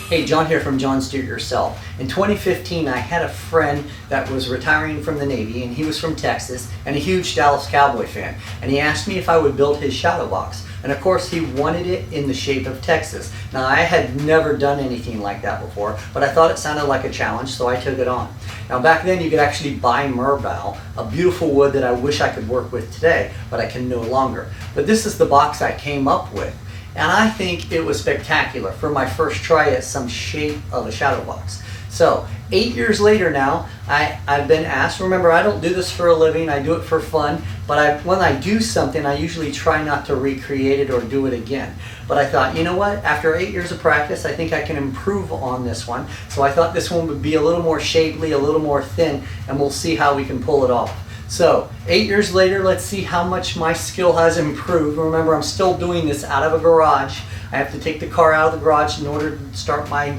Hey, John here from JON'S Do It Yourself. In 2015, I had a friend that was retiring from the Navy, and he was from Texas and a huge Dallas Cowboy fan. And he asked me if I would build his shadowbox. And of course, he wanted it in the shape of Texas. Now, I had never done anything like that before, but I thought it sounded like a challenge, so I took it on. Now, back then, you could actually buy merbau, a beautiful wood that I wish I could work with today, but I can no longer. But this is the box I came up with. And I think it was spectacular for my first try at some shape of a shadow box. So 8 years later now, I've been asked, remember I don't do this for a living, I do it for fun, but when I do something I usually try not to recreate it or do it again. But I thought, you know what, after 8 years of practice I think I can improve on this one. So I thought this one would be a little more shapely, a little more thin, and we'll see how we can pull it off. So 8 years later, let's see how much my skill has improved. Remember, I'm still doing this out of a garage. I have to take the car out of the garage in order to start my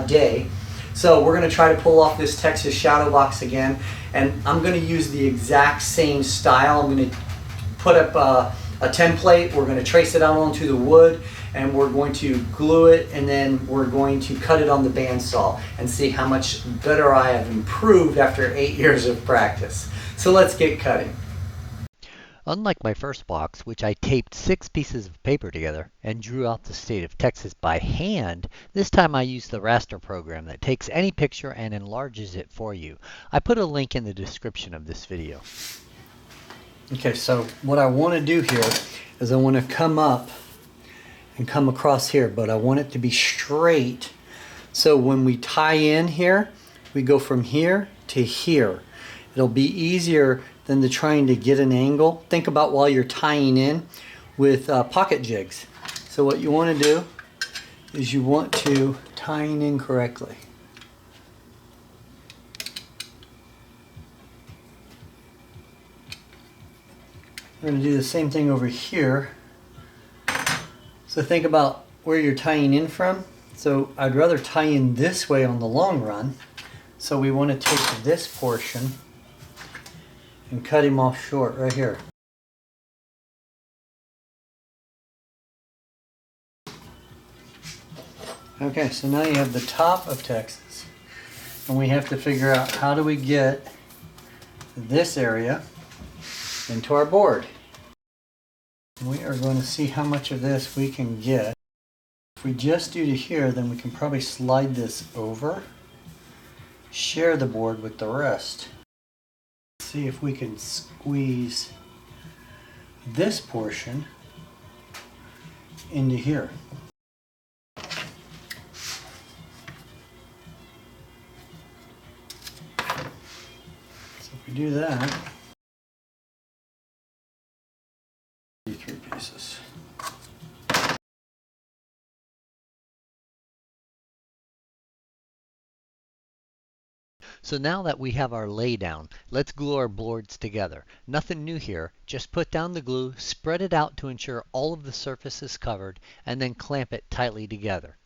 day. So we're going to try to pull off this Texas shadow box again, and I'm going to use the exact same style. I'm going to put up a template. We're going to trace it out onto the wood, and we're going to glue it, and then we're going to cut it on the bandsaw and see how much better I have improved after 8 years of practice. So let's get cutting. Unlike my first box, which I taped 6 pieces of paper together and drew out the state of Texas by hand, this time I used the raster program that takes any picture and enlarges it for you. I put a link in the description of this video. Okay, so what I want to do here is I want to come up and come across here, but I want it to be straight. So when we tie in here, we go from here to here. It'll be easier than trying to get an angle. Think about while you're tying in with pocket jigs. So what you want to do is you want to tie in correctly. We're going to do the same thing over here. So think about where you're tying in from. So I'd rather tie in this way on the long run. So we want to take this portion and cut him off short right here. Okay, so now you have the top of Texas, and we have to figure out how do we get this area into our board. We are going to see how much of this we can get. If we just do to here, then we can probably slide this over, share the board with the rest. See if we can squeeze this portion into here. So if we do that, 3 pieces. So now that we have our lay down, let's glue our boards together. Nothing new here, just put down the glue, spread it out to ensure all of the surface is covered, and then clamp it tightly together.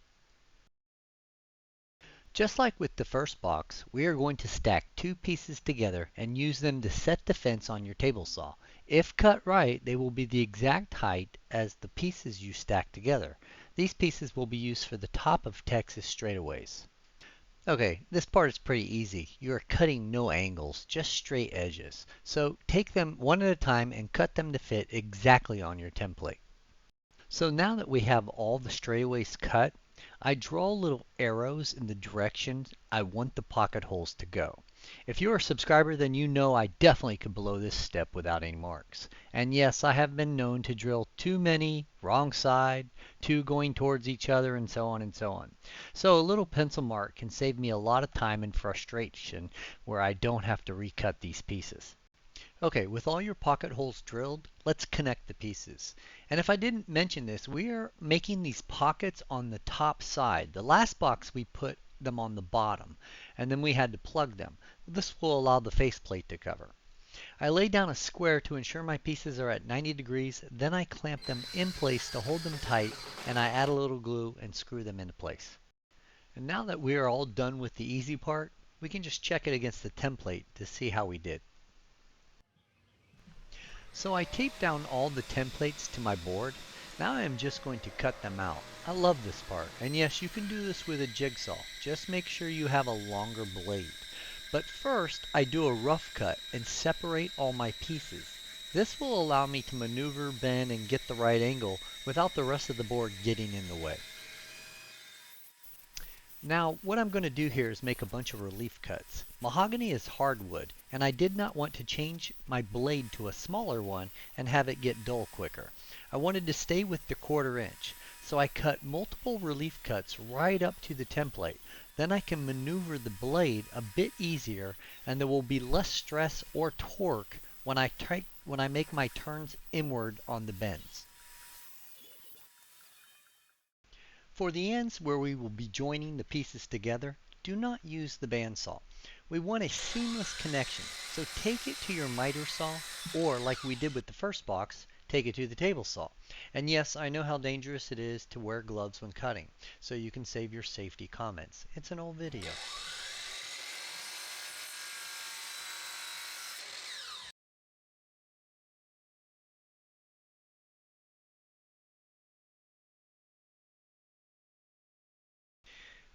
Just like with the first box, we are going to stack 2 pieces together and use them to set the fence on your table saw. If cut right, they will be the exact height as the pieces you stack together. These pieces will be used for the top of Texas straightaways. Okay, this part is pretty easy. You are cutting no angles, just straight edges. So take them one at a time and cut them to fit exactly on your template. So now that we have all the straightaways cut, I draw little arrows in the direction I want the pocket holes to go. If you're a subscriber, then you know I definitely could blow this step without any marks. And yes, I have been known to drill too many, wrong side, 2 going towards each other, and so on and so on. So a little pencil mark can save me a lot of time and frustration where I don't have to recut these pieces. Okay, with all your pocket holes drilled, let's connect the pieces. And if I didn't mention this, we are making these pockets on the top side. The last box we put them on the bottom, and then we had to plug them. This will allow the faceplate to cover. I lay down a square to ensure my pieces are at 90 degrees, then I clamp them in place to hold them tight, and I add a little glue and screw them into place. And now that we are all done with the easy part, we can just check it against the template to see how we did. So I taped down all the templates to my board. Now I am just going to cut them out. I love this part, and yes, you can do this with a jigsaw. Just make sure you have a longer blade. But first, I do a rough cut and separate all my pieces. This will allow me to maneuver, bend, and get the right angle without the rest of the board getting in the way. Now, what I'm going to do here is make a bunch of relief cuts. Mahogany is hardwood, and I did not want to change my blade to a smaller one and have it get dull quicker. I wanted to stay with the 1/4 inch, so I cut multiple relief cuts right up to the template. Then I can maneuver the blade a bit easier, and there will be less stress or torque when I make my turns inward on the bends. For the ends where we will be joining the pieces together, do not use the bandsaw. We want a seamless connection, so take it to your miter saw, or like we did with the first box, take it to the table saw. And yes, I know how dangerous it is to wear gloves when cutting, so you can save your safety comments. It's an old video.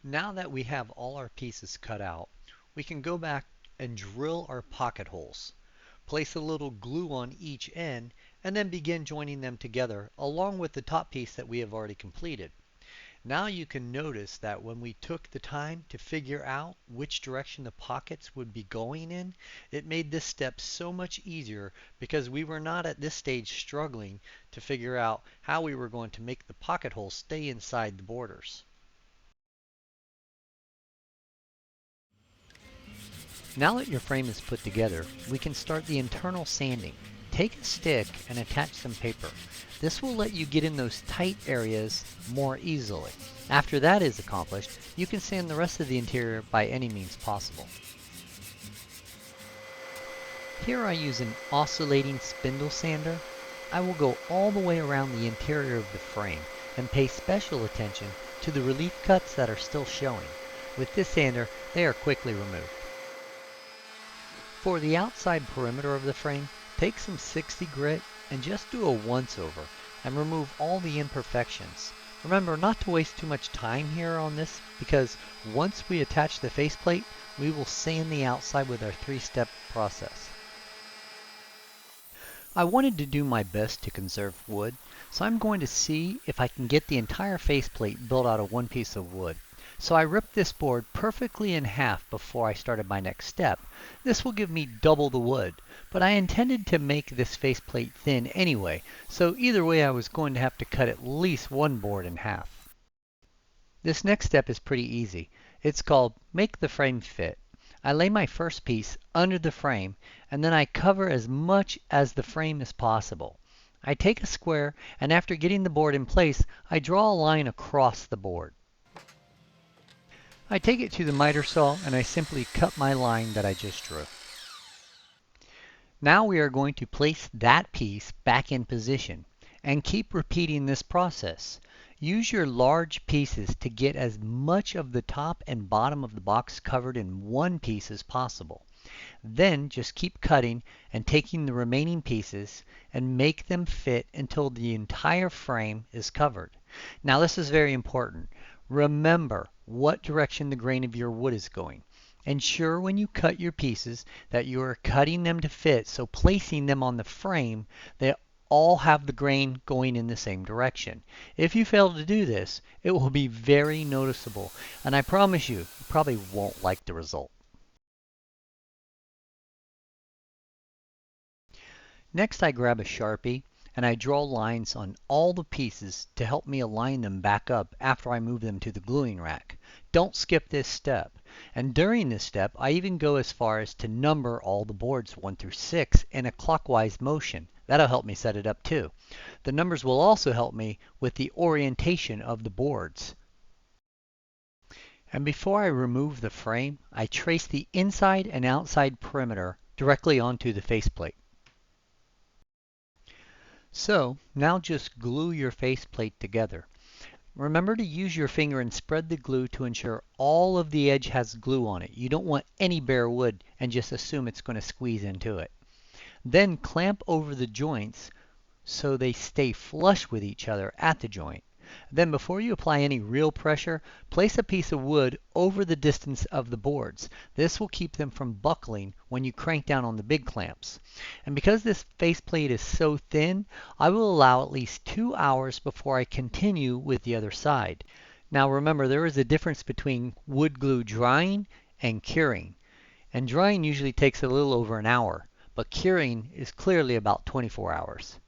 Now that we have all our pieces cut out, we can go back and drill our pocket holes. Place a little glue on each end and then begin joining them together along with the top piece that we have already completed. Now you can notice that when we took the time to figure out which direction the pockets would be going in, it made this step so much easier because we were not at this stage struggling to figure out how we were going to make the pocket holes stay inside the borders. Now that your frame is put together, we can start the internal sanding. Take a stick and attach some paper. This will let you get in those tight areas more easily. After that is accomplished, you can sand the rest of the interior by any means possible. Here I use an oscillating spindle sander. I will go all the way around the interior of the frame and pay special attention to the relief cuts that are still showing. With this sander, they are quickly removed. For the outside perimeter of the frame, take some 60 grit and just do a once over and remove all the imperfections. Remember not to waste too much time here on this because once we attach the faceplate, we will sand the outside with our 3-step process. I wanted to do my best to conserve wood, so I'm going to see if I can get the entire faceplate built out of one piece of wood. So I ripped this board perfectly in half before I started my next step. This will give me double the wood, but I intended to make this faceplate thin anyway, so either way I was going to have to cut at least one board in half. This next step is pretty easy. It's called Make the Frame Fit. I lay my first piece under the frame and then I cover as much as the frame is possible. I take a square and after getting the board in place, I draw a line across the board. I take it to the miter saw and I simply cut my line that I just drew. Now we are going to place that piece back in position and keep repeating this process. Use your large pieces to get as much of the top and bottom of the box covered in one piece as possible. Then just keep cutting and taking the remaining pieces and make them fit until the entire frame is covered. Now this is very important. Remember what direction the grain of your wood is going. Ensure when you cut your pieces that you are cutting them to fit, so placing them on the frame, they all have the grain going in the same direction. If you fail to do this, it will be very noticeable, and I promise you, you probably won't like the result. Next I grab a Sharpie and I draw lines on all the pieces to help me align them back up after I move them to the gluing rack. Don't skip this step. And during this step, I even go as far as to number all the boards 1 through 6 in a clockwise motion. That'll help me set it up too. The numbers will also help me with the orientation of the boards. And before I remove the frame, I trace the inside and outside perimeter directly onto the faceplate. So now just glue your faceplate together. Remember to use your finger and spread the glue to ensure all of the edge has glue on it. You don't want any bare wood and just assume it's going to squeeze into it. Then clamp over the joints so they stay flush with each other at the joint. Then before you apply any real pressure, place a piece of wood over the distance of the boards. This will keep them from buckling when you crank down on the big clamps. And because this faceplate is so thin, I will allow at least 2 hours before I continue with the other side. Now remember, there is a difference between wood glue drying and curing. And drying usually takes a little over an hour, but curing is clearly about 24 hours.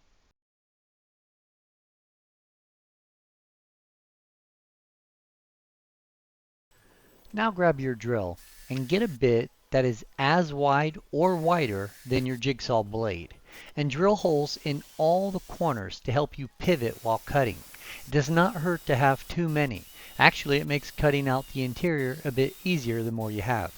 Now grab your drill and get a bit that is as wide or wider than your jigsaw blade, and drill holes in all the corners to help you pivot while cutting. It does not hurt to have too many. Actually, it makes cutting out the interior a bit easier the more you have.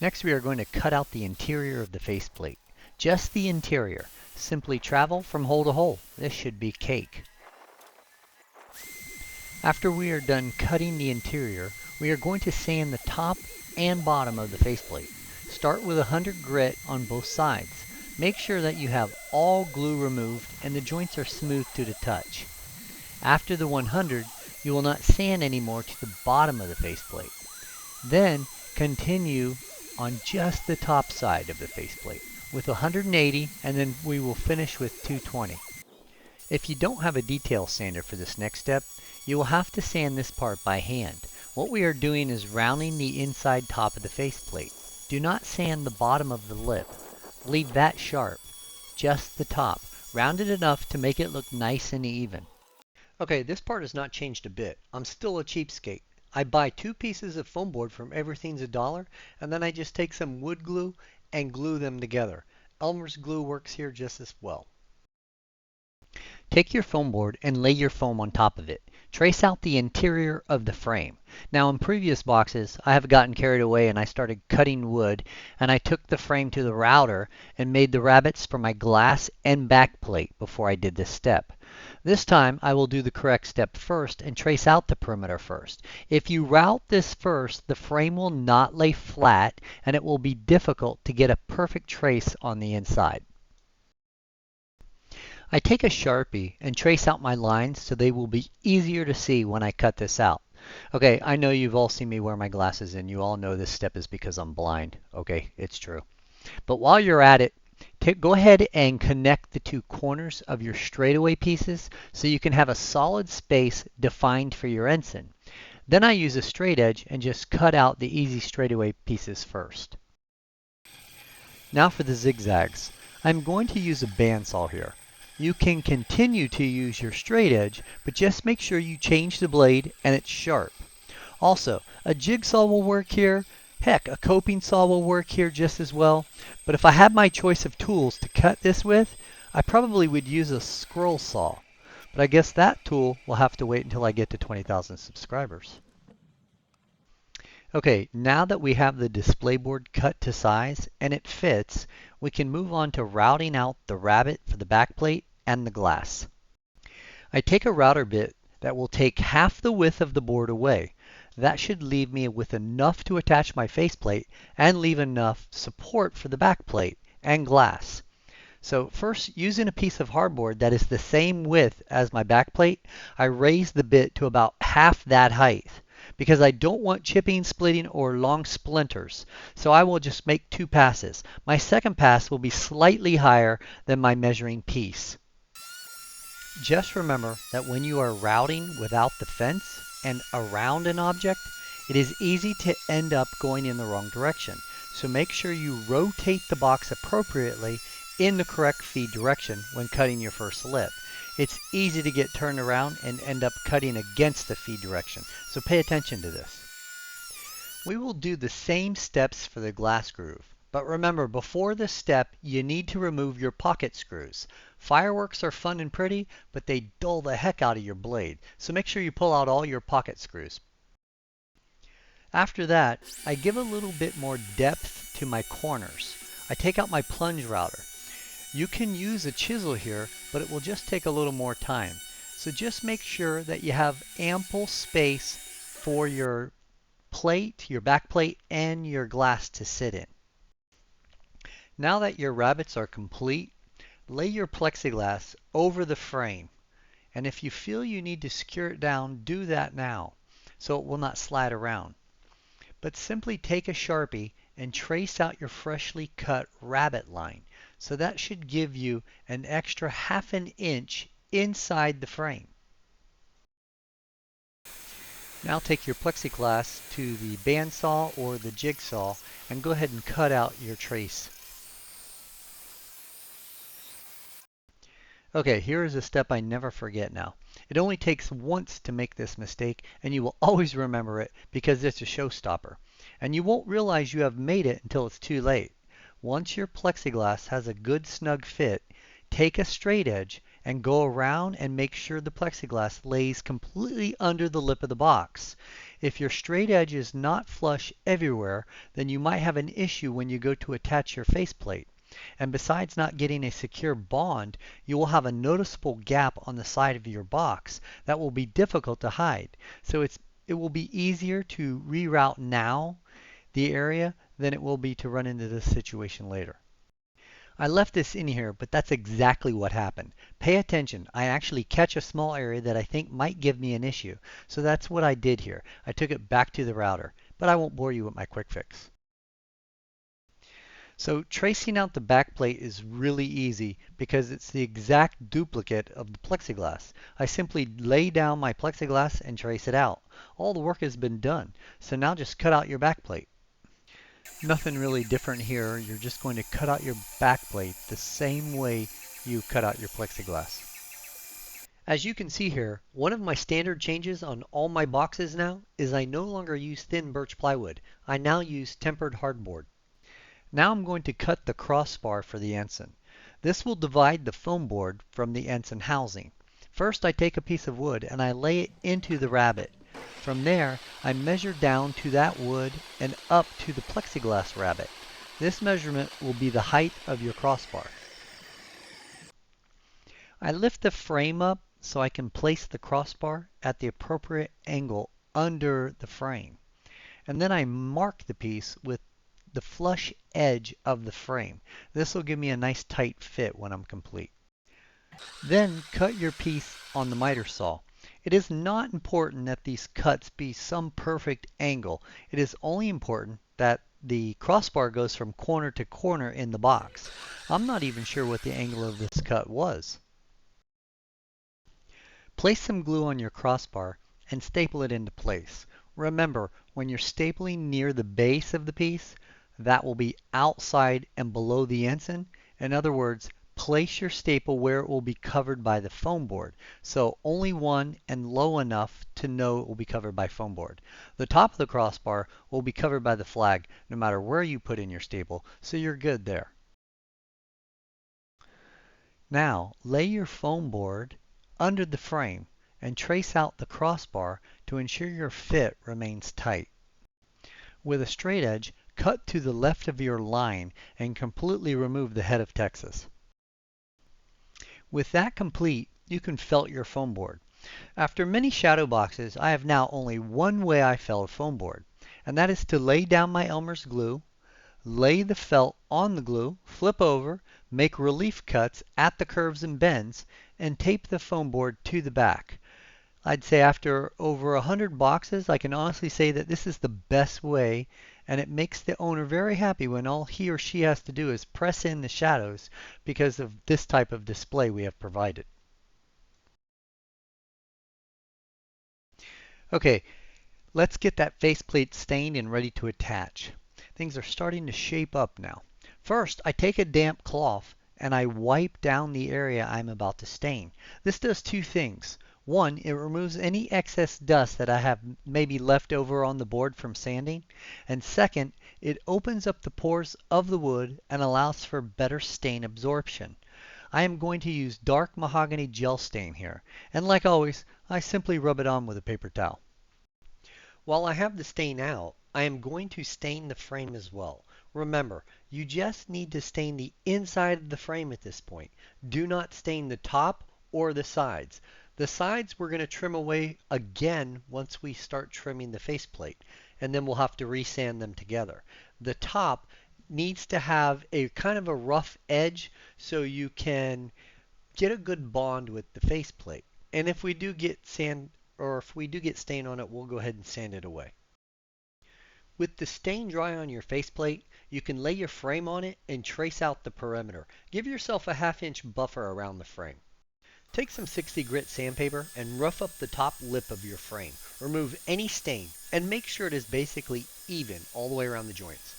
Next, we are going to cut out the interior of the faceplate. Just the interior. Simply travel from hole to hole. This should be cake. After we are done cutting the interior, we are going to sand the top and bottom of the faceplate. Start with 100 grit on both sides. Make sure that you have all glue removed and the joints are smooth to the touch. After the 100, you will not sand anymore to the bottom of the faceplate. Then continue on just the top side of the faceplate with 180, and then we will finish with 220. If you don't have a detail sander for this next step, you will have to sand this part by hand. What we are doing is rounding the inside top of the faceplate. Do not sand the bottom of the lip. Leave that sharp. Just the top. Round it enough to make it look nice and even. Okay, this part has not changed a bit. I'm still a cheapskate. I buy 2 pieces of foam board from Everything's a Dollar, and then I just take some wood glue and glue them together. Elmer's glue works here just as well. Take your foam board and lay your foam on top of it. Trace out the interior of the frame. Now in previous boxes, I have gotten carried away and I started cutting wood, and I took the frame to the router and made the rabbets for my glass and back plate before I did this step. This time I will do the correct step first and trace out the perimeter first. If you route this first, the frame will not lay flat and it will be difficult to get a perfect trace on the inside. I take a Sharpie and trace out my lines so they will be easier to see when I cut this out. Okay, I know you've all seen me wear my glasses and you all know this step is because I'm blind. Okay, it's true. But while you're at it, go ahead and connect the 2 corners of your straightaway pieces so you can have a solid space defined for your ensign. Then I use a straight edge and just cut out the easy straightaway pieces first. Now for the zigzags. I'm going to use a bandsaw here. You can continue to use your straight edge, but just make sure you change the blade and it's sharp. Also, a jigsaw will work here. Heck, a coping saw will work here just as well. But if I had my choice of tools to cut this with, I probably would use a scroll saw. But I guess that tool will have to wait until I get to 20,000 subscribers. Okay, now that we have the display board cut to size and it fits, we can move on to routing out the rabbet for the backplate and the glass. I take a router bit that will take half the width of the board away. That should leave me with enough to attach my faceplate and leave enough support for the backplate and glass. So first, using a piece of hardboard that is the same width as my backplate, I raise the bit to about half that height, because I don't want chipping, splitting, or long splinters. So I will just make 2 passes. My second pass will be slightly higher than my measuring piece. Just remember that when you are routing without the fence and around an object, it is easy to end up going in the wrong direction. So make sure you rotate the box appropriately in the correct feed direction when cutting your first lip. It's easy to get turned around and end up cutting against the feed direction, so pay attention to this. We will do the same steps for the glass groove, but remember, before this step you need to remove your pocket screws. Fireworks are fun and pretty, but they dull the heck out of your blade, so make sure you pull out all your pocket screws. After that, I give a little bit more depth to my corners. I take out my plunge router. You can use a chisel here, but it will just take a little more time. So just make sure that you have ample space for your plate, your back plate, and your glass to sit in. Now that your rabbets are complete, Lay your plexiglass over the frame, and if you feel you need to secure it down, do that now so it will not slide around. But simply take a Sharpie and trace out your freshly cut rabbet line. So that should give you an extra ½ inch inside the frame. Now take your plexiglass to the bandsaw or the jigsaw and go ahead and cut out your trace. Okay, here is a step I never forget now. It only takes once to make this mistake, and you will always remember it because it's a showstopper. And you won't realize you have made it until it's too late. Once your plexiglass has a good snug fit, take a straight edge and go around and make sure the plexiglass lays completely under the lip of the box. If your straight edge is not flush everywhere, then you might have an issue when you go to attach your faceplate. And besides not getting a secure bond, you will have a noticeable gap on the side of your box that will be difficult to hide. So it will be easier to reroute now the area than it will be to run into this situation later. I left this in here, but that's exactly what happened. Pay attention. I actually catch a small area that I think might give me an issue. So that's what I did here. I took it back to the router, but I won't bore you with my quick fix. So tracing out the back plate is really easy because it's the exact duplicate of the plexiglass. I simply lay down my plexiglass and trace it out. All the work has been done. So now just cut out your back plate. Nothing really different here. You're just going to cut out your back plate the same way you cut out your plexiglass. As you can see here, one of my standard changes on all my boxes now is I no longer use thin birch plywood. I now use tempered hardboard. Now I'm going to cut the crossbar for the ensign. This will divide the foam board from the ensign housing. First I take a piece of wood and I lay it into the rabbet. From there I measure down to that wood and up to the plexiglass rabbet. This measurement will be the height of your crossbar. I lift the frame up so I can place the crossbar at the appropriate angle under the frame. And then I mark the piece with the flush edge of the frame. This will give me a nice tight fit when I'm complete. Then cut your piece on the miter saw. It is not important that these cuts be some perfect angle. It is only important that the crossbar goes from corner to corner in the box. I'm not even sure what the angle of this cut was. Place some glue on your crossbar and staple it into place. Remember, when you're stapling near the base of the piece, that will be outside and below the ensign. In other words, place your staple where it will be covered by the foam board. So only one and low enough to know it will be covered by foam board. The top of the crossbar will be covered by the flag no matter where you put in your staple, so you're good there. Now lay your foam board under the frame and trace out the crossbar to ensure your fit remains tight. With a straight edge, cut to the left of your line and completely remove the head of Texas. With that complete, you can felt your foam board. After many shadow boxes, I have now only one way I felt a foam board, and that is to lay down my Elmer's glue, lay the felt on the glue, flip over, make relief cuts at the curves and bends, and tape the foam board to the back. I'd say after over 100 boxes, I can honestly say that this is the best way, and it makes the owner very happy when all he or she has to do is press in the shadows because of this type of display we have provided. Okay, let's get that faceplate stained and ready to attach. Things are starting to shape up now. First, I take a damp cloth and I wipe down the area I'm about to stain. This does two things. One, it removes any excess dust that I have maybe left over on the board from sanding. And second, it opens up the pores of the wood and allows for better stain absorption. I am going to use dark mahogany gel stain here. And like always, I simply rub it on with a paper towel. While I have the stain out, I am going to stain the frame as well. Remember, you just need to stain the inside of the frame at this point. Do not stain the top or the sides. The sides we're going to trim away again once we start trimming the faceplate, and then we'll have to resand them together. The top needs to have a kind of a rough edge so you can get a good bond with the faceplate. And if we do get sand, or if we do get stain on it, we'll go ahead and sand it away. With the stain dry on your faceplate, you can lay your frame on it and trace out the perimeter. Give yourself a ½ inch buffer around the frame. Take some 60 grit sandpaper and rough up the top lip of your frame. Remove any stain and make sure it is basically even all the way around the joints.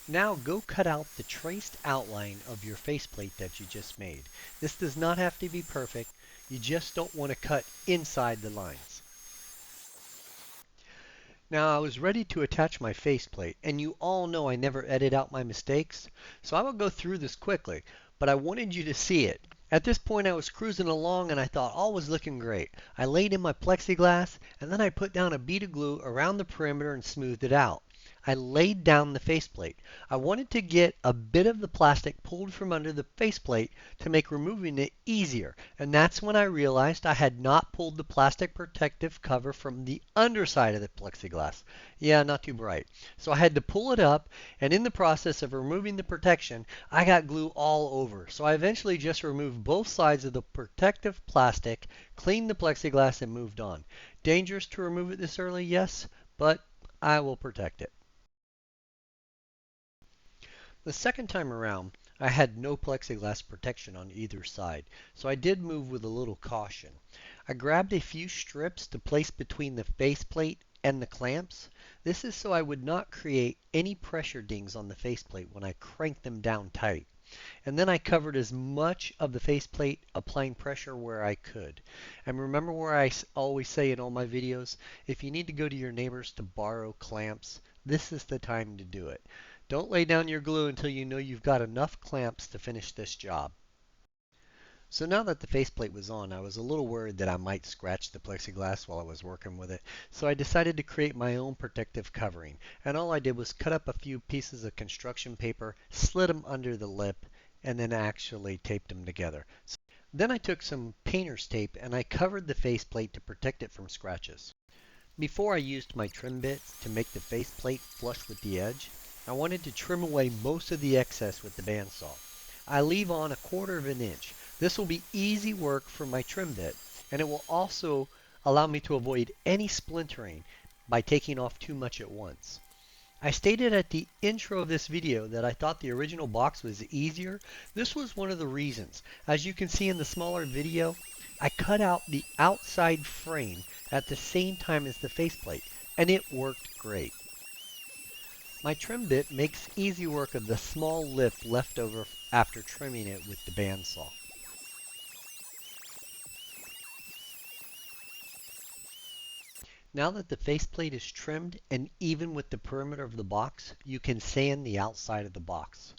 Now go cut out the traced outline of your faceplate that you just made. This does not have to be perfect. You just don't want to cut inside the lines. Now I was ready to attach my faceplate, and you all know I never edit out my mistakes, so I will go through this quickly, but I wanted you to see it. At this point I was cruising along and I thought all was looking great. I laid in my plexiglass and then I put down a bead of glue around the perimeter and smoothed it out. I laid down the faceplate. I wanted to get a bit of the plastic pulled from under the faceplate to make removing it easier, and that's when I realized I had not pulled the plastic protective cover from the underside of the plexiglass. Yeah, not too bright. So I had to pull it up, and in the process of removing the protection, I got glue all over. So I eventually just removed both sides of the protective plastic, cleaned the plexiglass, and moved on. Dangerous to remove it this early, yes, but I will protect it. The second time around, I had no plexiglass protection on either side, so I did move with a little caution. I grabbed a few strips to place between the faceplate and the clamps. This is so I would not create any pressure dings on the faceplate when I cranked them down tight. And then I covered as much of the faceplate, applying pressure where I could. And remember where I always say in all my videos, if you need to go to your neighbors to borrow clamps, this is the time to do it. Don't lay down your glue until you know you've got enough clamps to finish this job. So now that the faceplate was on, I was a little worried that I might scratch the plexiglass while I was working with it, so I decided to create my own protective covering. And all I did was cut up a few pieces of construction paper, slid them under the lip, and then actually taped them together. Then I took some painter's tape and I covered the faceplate to protect it from scratches. Before I used my trim bit to make the faceplate flush with the edge, I wanted to trim away most of the excess with the bandsaw. I leave on 1/4 inch. This will be easy work for my trim bit, and it will also allow me to avoid any splintering by taking off too much at once. I stated at the intro of this video that I thought the original box was easier. This was one of the reasons. As you can see in the smaller video, I cut out the outside frame at the same time as the faceplate, and it worked great. My trim bit makes easy work of the small lip left over after trimming it with the bandsaw. Now that the faceplate is trimmed and even with the perimeter of the box, you can sand the outside of the box.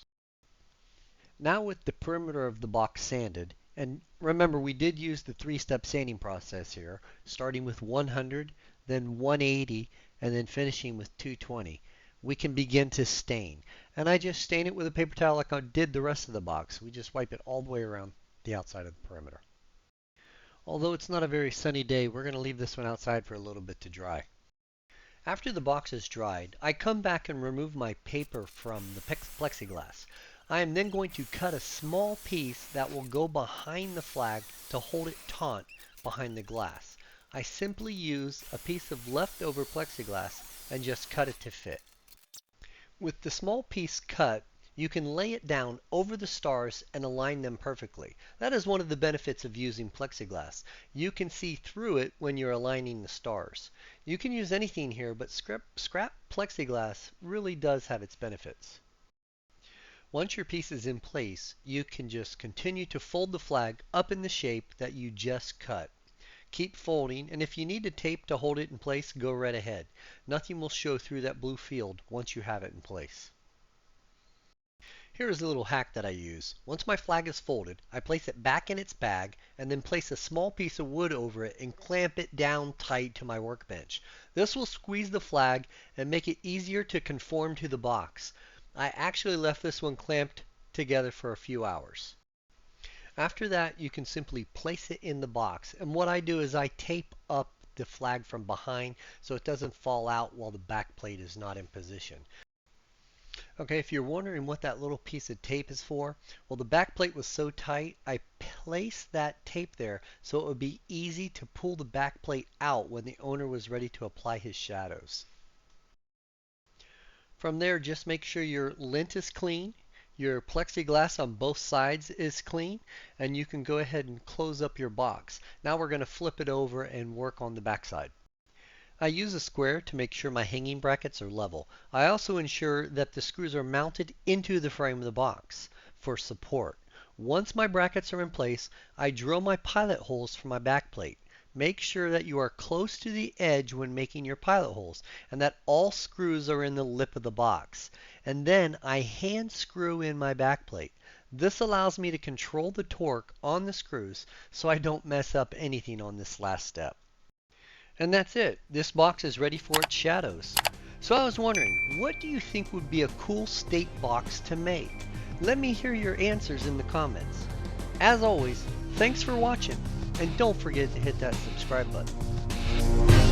Now with the perimeter of the box sanded, and remember we did use the 3-step sanding process here, starting with 100, then 180, and then finishing with 220. We can begin to stain. And I just stain it with a paper towel like I did the rest of the box. We just wipe it all the way around the outside of the perimeter. Although it's not a very sunny day, we're going to leave this one outside for a little bit to dry. After the box is dried, I come back and remove my paper from the plexiglass. I am then going to cut a small piece that will go behind the flag to hold it taut behind the glass. I simply use a piece of leftover plexiglass and just cut it to fit. With the small piece cut, you can lay it down over the stars and align them perfectly. That is one of the benefits of using plexiglass. You can see through it when you're aligning the stars. You can use anything here, but scrap plexiglass really does have its benefits. Once your piece is in place, you can just continue to fold the flag up in the shape that you just cut. Keep folding, and if you need a tape to hold it in place, go right ahead. Nothing will show through that blue field once you have it in place. Here is a little hack that I use. Once my flag is folded, I place it back in its bag and then place a small piece of wood over it and clamp it down tight to my workbench. This will squeeze the flag and make it easier to conform to the box. I actually left this one clamped together for a few hours. After that, you can simply place it in the box. And what I do is I tape up the flag from behind so it doesn't fall out while the back plate is not in position. Okay, if you're wondering what that little piece of tape is for, well, the back plate was so tight, I placed that tape there so it would be easy to pull the back plate out when the owner was ready to apply his shadows. From there, just make sure your lint is clean, your plexiglass on both sides is clean, and you can go ahead and close up your box. Now we're going to flip it over and work on the back side. I use a square to make sure my hanging brackets are level. I also ensure that the screws are mounted into the frame of the box for support. Once my brackets are in place, I drill my pilot holes for my back plate. Make sure that you are close to the edge when making your pilot holes and that all screws are in the lip of the box. And then I hand screw in my back plate. This allows me to control the torque on the screws so I don't mess up anything on this last step. And that's it. This box is ready for its shadows. So I was wondering, what do you think would be a cool state box to make? Let me hear your answers in the comments. As always, thanks for watching, and don't forget to hit that subscribe button.